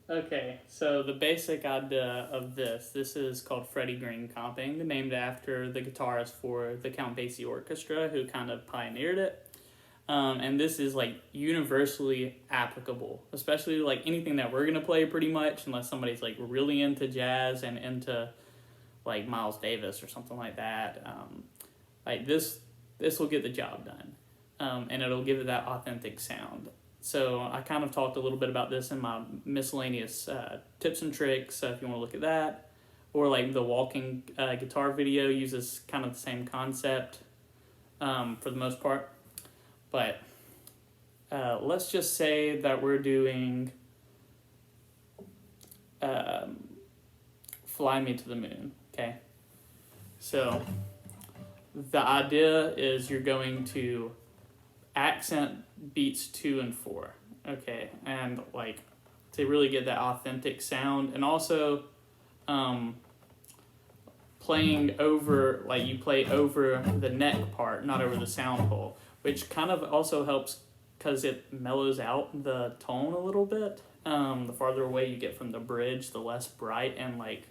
Okay, so the basic idea of this is called Freddie Green comping, named after the guitarist for the Count Basie Orchestra, who kind of pioneered it. And this is like universally applicable, especially like anything that we're gonna play pretty much, unless somebody's like really into jazz and into like Miles Davis or something like that. Like this will get the job done, and it'll give it that authentic sound. So I kind of talked a little bit about this in my miscellaneous tips and tricks, so if you want to look at that. Or like the walking guitar video uses kind of the same concept for the most part. But let's just say that we're doing Fly Me to the Moon, okay? So the idea is you're going to accent beats 2 and 4, okay? And like to really get that authentic sound, and also playing over, like you play over the neck part, not over the sound hole, which kind of also helps because it mellows out the tone a little bit. The farther away you get from the bridge, the less bright and like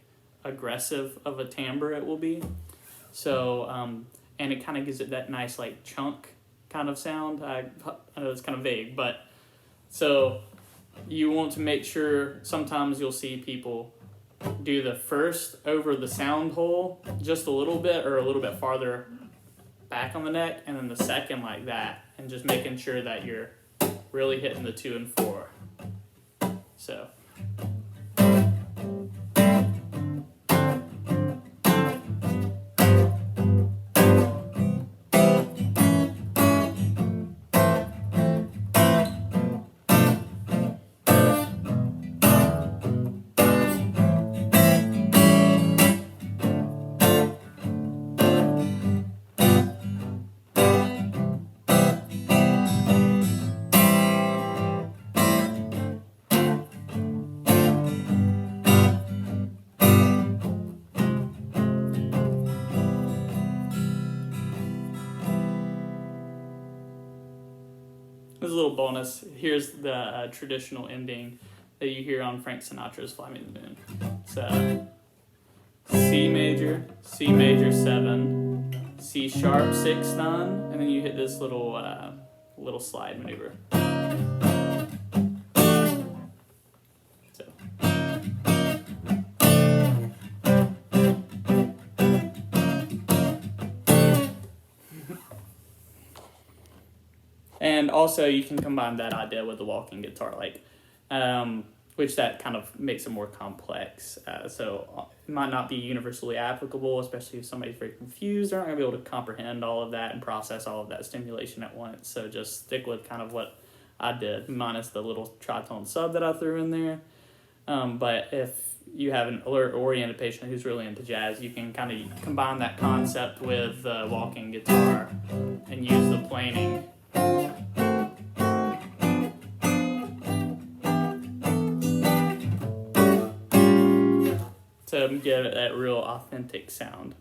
aggressive of a timbre it will be. So, and it kind of gives it that nice like chunk kind of sound. I know it's kind of vague, but so you want to make sure, sometimes you'll see people do the first over the sound hole just a little bit or a little bit farther back on the neck, and then the second like that, and just making sure that you're really hitting the 2 and 4. So as a little bonus, here's the traditional ending that you hear on Frank Sinatra's Fly Me to the Moon. So C major 7, C sharp 6 9, and then you hit this little slide maneuver. So. And also you can combine that idea with the walking guitar, like, which that kind of makes it more complex. So it might not be universally applicable, especially if somebody's very confused. They're not going to be able to comprehend all of that and process all of that stimulation at once. So just stick with kind of what I did, minus the little tritone sub that I threw in there. But if you have an alert-oriented patient who's really into jazz, you can kind of combine that concept with the walking guitar and use the planing. To give it that real authentic sound.